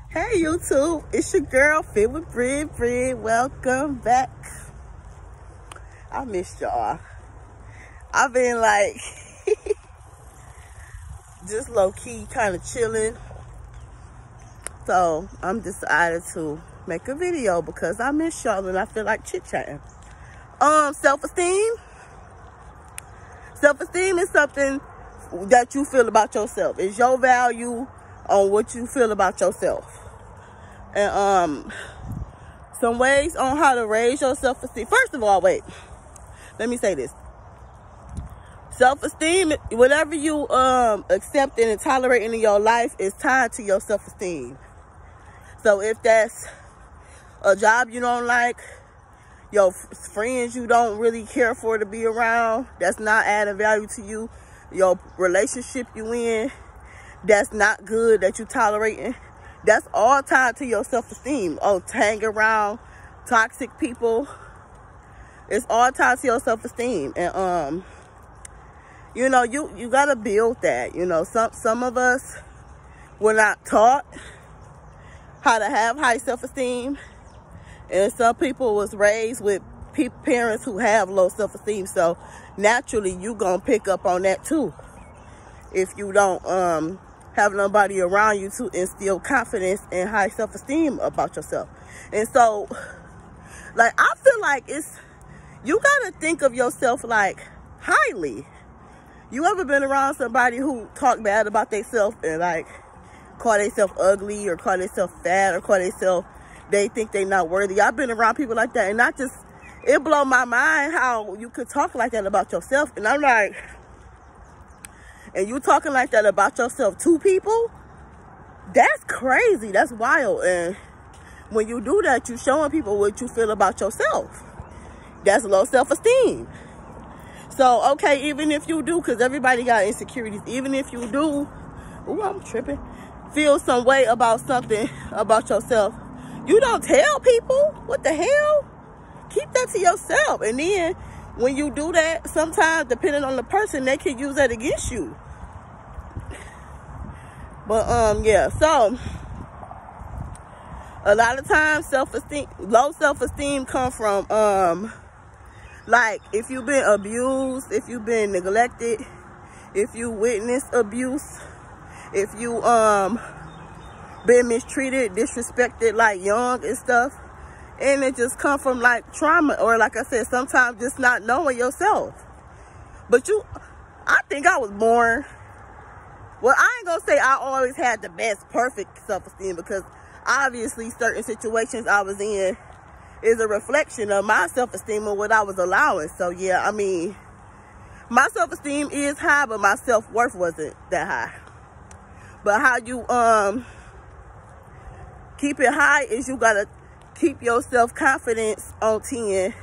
Hey YouTube, it's your girl Fit with Brid. Welcome back. I missed y'all. I've been like just low-key kind of chilling. So I'm decided to make a video because I miss y'all and I feel like chit-chatting. Self-esteem. Self-esteem is something that you feel about yourself. It's your value on what you feel about yourself. And some ways on how to raise your self-esteem. First of all, wait, let me say this. Self-esteem, whatever you accepting and tolerating in your life is tied to your self-esteem. So if that's a job you don't like, your friends you don't really care for to be around, that's not adding value to you, your relationship you in, that's not good, that you tolerating, that's all tied to your self-esteem. Oh, hang around toxic people, it's all tied to your self-esteem. And you know, you gotta build that. You know, some of us were not taught how to have high self-esteem, and some people was raised with parents who have low self-esteem. So naturally you gonna pick up on that too if you don't have nobody around you to instill confidence and high self-esteem about yourself. And so, like, I feel like you gotta think of yourself like highly. You ever been around somebody who talk bad about themselves and like call themselves ugly or call themselves fat or call themselves, they think they not worthy? I've been around people like that, and it blow my mind how you could talk like that about yourself. And I'm like, and you talking like that about yourself to people? That's crazy. That's wild. And when you do that, you showing people what you feel about yourself. That's low self-esteem. So, okay, even if you do, because everybody got insecurities, even if you do, ooh, I'm tripping, feel some way about something about yourself, you don't tell people. What the hell? Keep that to yourself. And then when you do that, sometimes depending on the person, they can use that against you. But yeah, so a lot of times low self-esteem come from like if you've been abused, if you've been neglected, if you witnessed abuse, if you been mistreated, disrespected like young and stuff. And it just come from like trauma, or like I said, sometimes just not knowing yourself. But I think I was born, well, I ain't gonna say I always had the best perfect self-esteem, because obviously certain situations I was in is a reflection of my self-esteem and what I was allowing. So yeah, I mean, my self-esteem is high, but my self-worth wasn't that high. But how you keep it high is you gotta keep your self-confidence on 10.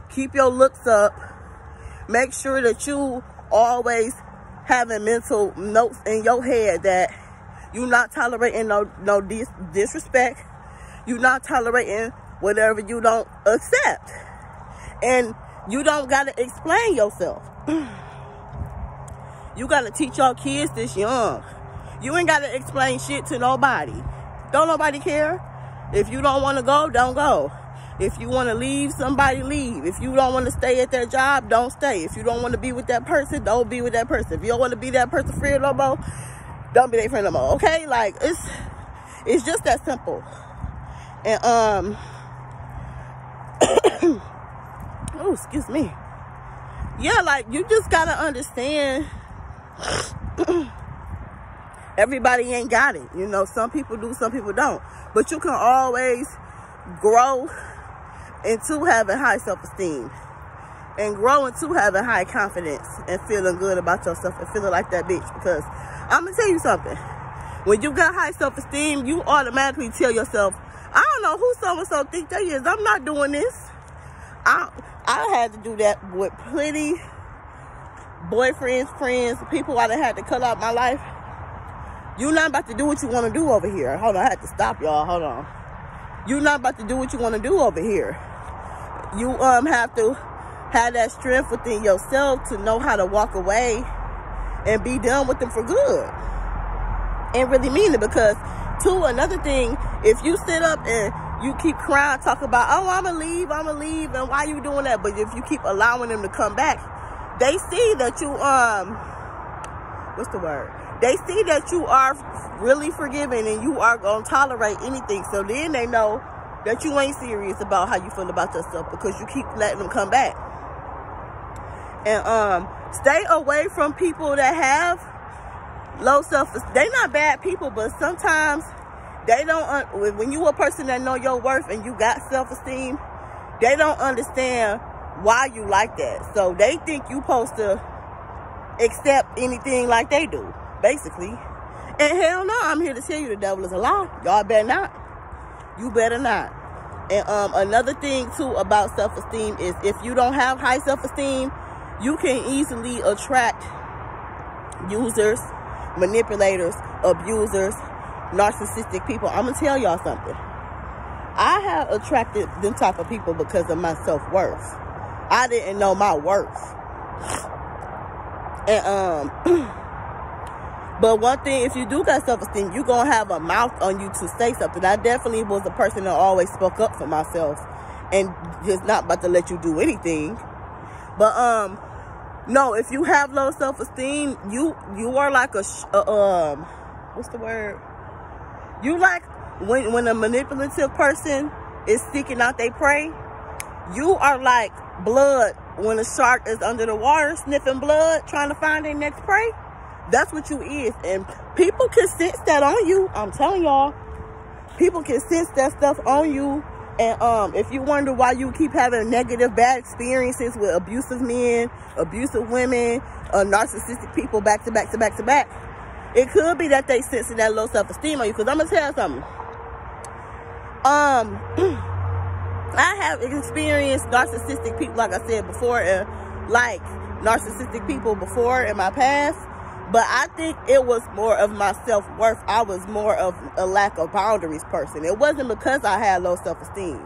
Keep your looks up. Make sure that you always having mental notes in your head that you're not tolerating no disrespect. You're not tolerating whatever you don't accept. And you don't got to explain yourself. You got to teach your kids this young. You ain't got to explain shit to nobody. Don't nobody care. If you don't want to go, don't go. If you want to leave, somebody leave. If you don't want to stay at that job, don't stay. If you don't want to be with that person, don't be with that person. If you don't want to be that person's friend no more, don't be their friend no more. Okay? Like, it's just that simple. And oh, excuse me. Yeah, like, you just gotta understand everybody ain't got it. You know, some people do, some people don't. But you can always grow into having high self-esteem and grow into having high confidence and feeling good about yourself and feeling like that bitch. Because I'm going to tell you something. When you got high self-esteem, you automatically tell yourself, I don't know who so-and-so think they is. I'm not doing this. I had to do that with plenty boyfriends, friends, people I done had to cut out my life. You're not about to do what you want to do over here. Hold on, I had to stop y'all. Hold on. You're not about to do what you want to do over here. You have to have that strength within yourself to know how to walk away and be done with them for good. And really mean it, because Two, another thing, if you sit up and you keep crying, talk about, oh, I'm gonna leave, and why you doing that? But if you keep allowing them to come back, they see that you, what's the word? They see that you are really forgiving and you are gonna tolerate anything. So then they know that you ain't serious about how you feel about yourself because you keep letting them come back. And stay away from people that have low self-esteem. They not bad people, but sometimes they don't, when you a person that know your worth and you got self-esteem, they don't understand why you like that. So they think you supposed to accept anything like they do, basically. And hell no, I'm here to tell you the devil is a lie. Y'all better not. You better not. And another thing too about self-esteem is if you don't have high self-esteem, you can easily attract users, manipulators, abusers, narcissistic people. I'm gonna tell y'all something. I have attracted them type of people because of my self-worth. I didn't know my worth. And but one thing, if you do got self-esteem, you gonna have a mouth on you to say something. I definitely was a person that always spoke up for myself and just not about to let you do anything. But no, if you have low self-esteem, you are like a what's the word? You like when a manipulative person is seeking out their prey. You are like blood when a shark is under the water sniffing blood, trying to find their next prey. That's what you is. And people can sense that on you. I'm telling y'all. People can sense that stuff on you. And if you wonder why you keep having negative, bad experiences with abusive men, abusive women, narcissistic people back to back to back to back, it could be that they sensing that low self-esteem on you. Because I'm going to tell you something. I have experienced narcissistic people, like I said before, like narcissistic people before in my past. But I think it was more of my self-worth. I was more of a lack of boundaries person. It wasn't because I had low self-esteem.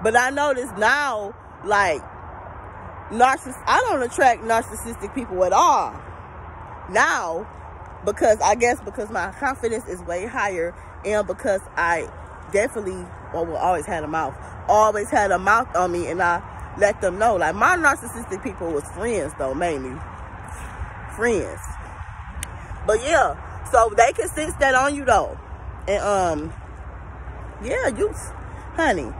But I notice now, like, I don't attract narcissistic people at all. Now, because my confidence is way higher, and because I definitely, always had a mouth on me, and I let them know. Like, my narcissistic people was friends, though, mainly. Friends. But yeah, so they can sense that on you though. And yeah, honey,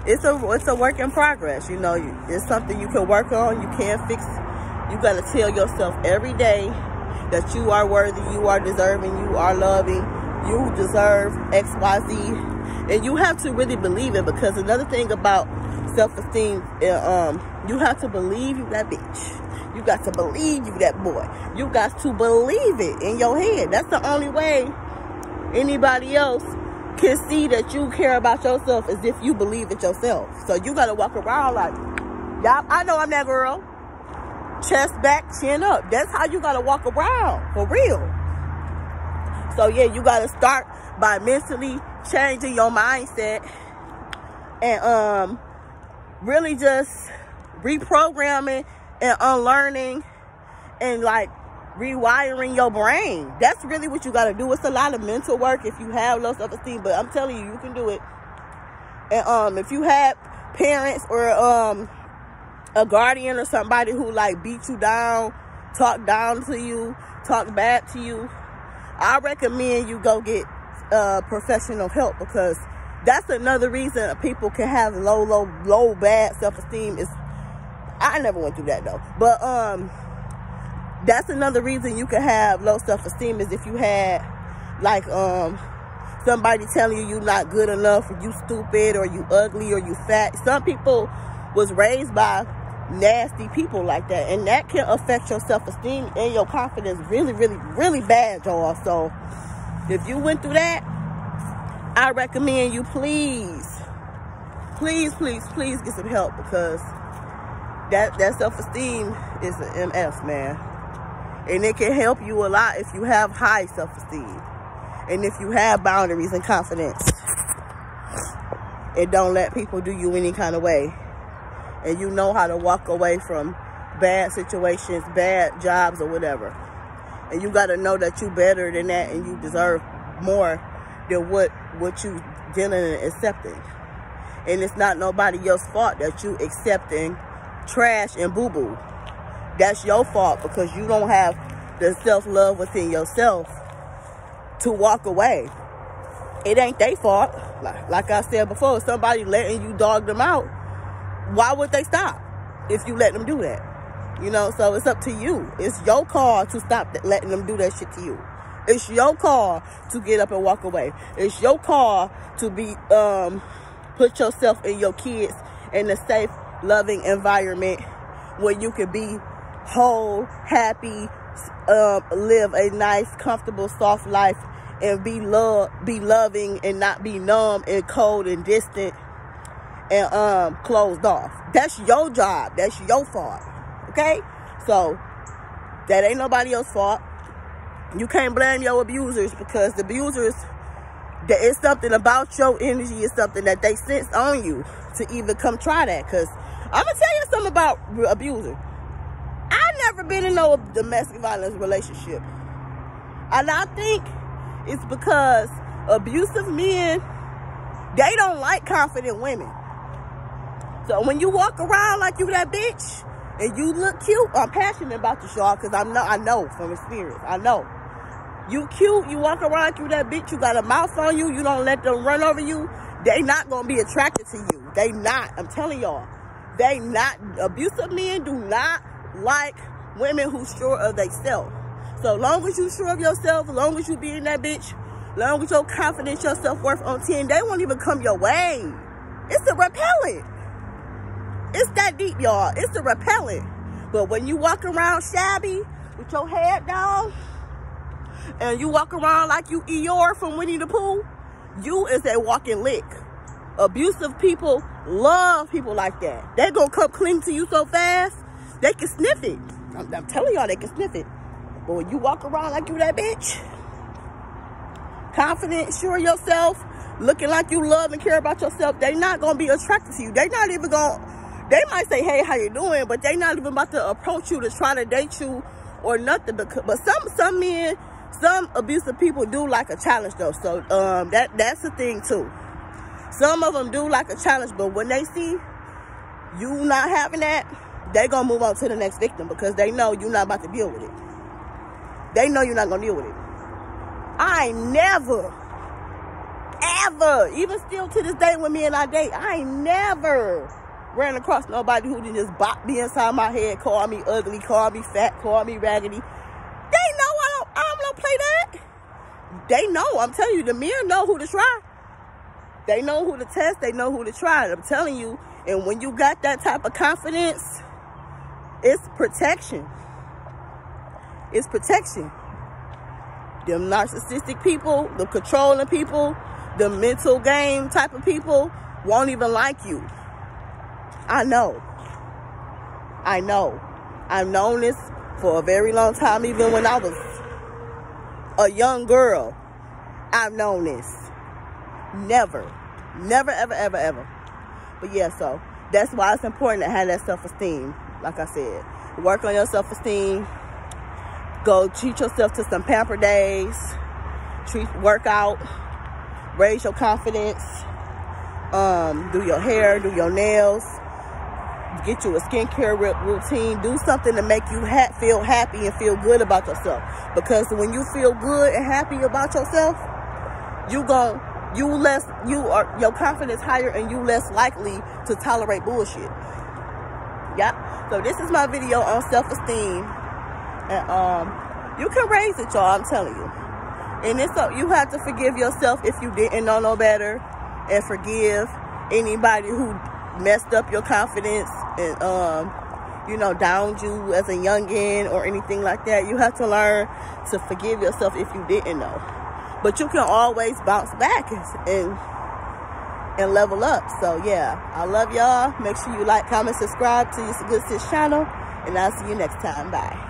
it's a work in progress. You know, it's something you can work on, you can fix. You gotta tell yourself every day that you are worthy, you are deserving, you are loving, you deserve XYZ. And you have to really believe it, because another thing about self-esteem, you have to believe you that bitch. You got to believe you that boy. You got to believe it in your head. That's the only way anybody else can see that you care about yourself, is if you believe it yourself. So you got to walk around like, y'all, I know I'm that girl. Chest back, chin up. That's how you got to walk around, for real. So yeah, you got to start by mentally changing your mindset and really just reprogramming and unlearning and like rewiring your brain. That's really what you got to do. It's a lot of mental work if you have low self-esteem, but I'm telling you, you can do it. And if you have parents or a guardian or somebody who like beat you down, talk down to you, talk bad to you, I recommend you go get professional help, because that's another reason people can have low bad self-esteem. Is I never went through that though, but that's another reason you can have low self-esteem, is if you had like somebody telling you you're not good enough, or you stupid, or you ugly, or you fat. Some people was raised by nasty people like that, and that can affect your self-esteem and your confidence really, really, really bad, y'all. So if you went through that, I recommend you please get some help, because that self-esteem is an MF, man. And it can help you a lot if you have high self-esteem, and if you have boundaries and confidence, and don't let people do you any kind of way, and you know how to walk away from bad situations, bad jobs, or whatever. And you got to know that you better than that, and you deserve more than what you dealing and accepting. And it's not nobody else's fault that you accepting trash and boo-boo. That's your fault because you don't have the self-love within yourself to walk away. It ain't their fault. Like I said before, if somebody letting you dog them out, why would they stop if you let them do that? You know, so it's up to you. It's your call to stop letting them do that shit to you. It's your call to get up and walk away. It's your call to be put yourself and your kids in a safe, loving environment where you can be whole, happy, live a nice, comfortable, soft life, and be loving and not be numb and cold and distant and closed off. That's your job. That's your fault. Okay? So that ain't nobody else's fault. You can't blame your abusers because the abusers, that it's something about your energy, is something that they sense on you to even come try that. Because I'm going to tell you something about abuser. I never been in no domestic violence relationship. And I think it's because abusive men, they don't like confident women. So when you walk around like you that bitch and you look cute, I'm passionate about this, y'all, because I know from experience. I know. You cute, you walk around like you that bitch, you got a mouth on you, you don't let them run over you, they not going to be attracted to you. They not. I'm telling y'all. They not. Abusive men do not like women who's sure of themselves. So long as you sure of yourself, as long as you be in that bitch, as long as your confidence, your self-worth on 10, they won't even come your way. It's a repellent. It's that deep, y'all. It's a repellent. But when you walk around shabby with your head down and you walk around like you Eeyore from Winnie the Pooh, you is a walking lick. Abusive people love people like that. They're going to come cling to you so fast, they can sniff it. I'm telling y'all, they can sniff it. But when you walk around like you that bitch, confident, sure of yourself, looking like you love and care about yourself, they not going to be attracted to you. They not even going to, they might say, hey, how you doing? But they not even about to approach you to try to date you or nothing. But some men, some abusive people do like a challenge though. So that's the thing too. Some of them do like a challenge, but when they see you not having that, they gonna move on to the next victim because they know you're not about to deal with it. They know you're not gonna deal with it. I ain't never, ever, even still to this day when me and I date, I ain't never ran across nobody who didn't just bop me inside my head, call me ugly, call me fat, call me raggedy. They know I don't play that. They know. I'm telling you, the men know who to try. They know who to test. They know who to try. I'm telling you. And when you got that type of confidence, it's protection. It's protection. Them narcissistic people, the controlling people, the mental game type of people won't even like you. I know. I know. I've known this for a very long time, even when I was a young girl. I've known this. Never, ever, ever, ever. But yeah, so that's why it's important to have that self-esteem. Like I said, work on your self-esteem. Go treat yourself to some pamper days. Work out. Raise your confidence. Do your hair, do your nails. Get you a skincare routine. Do something to make you feel happy and feel good about yourself. Because when you feel good and happy about yourself, your confidence higher and you less likely to tolerate bullshit. Yeah. So this is my video on self-esteem, and you can raise it, y'all. I'm telling you. And it's so you have to forgive yourself if you didn't know no better, and forgive anybody who messed up your confidence and downed you as a youngin or anything like that. You have to learn to forgive yourself if you didn't know. But you can always bounce back and level up. So yeah, I love y'all. Make sure you like, comment, subscribe to your Good Sis channel, and I'll see you next time. Bye.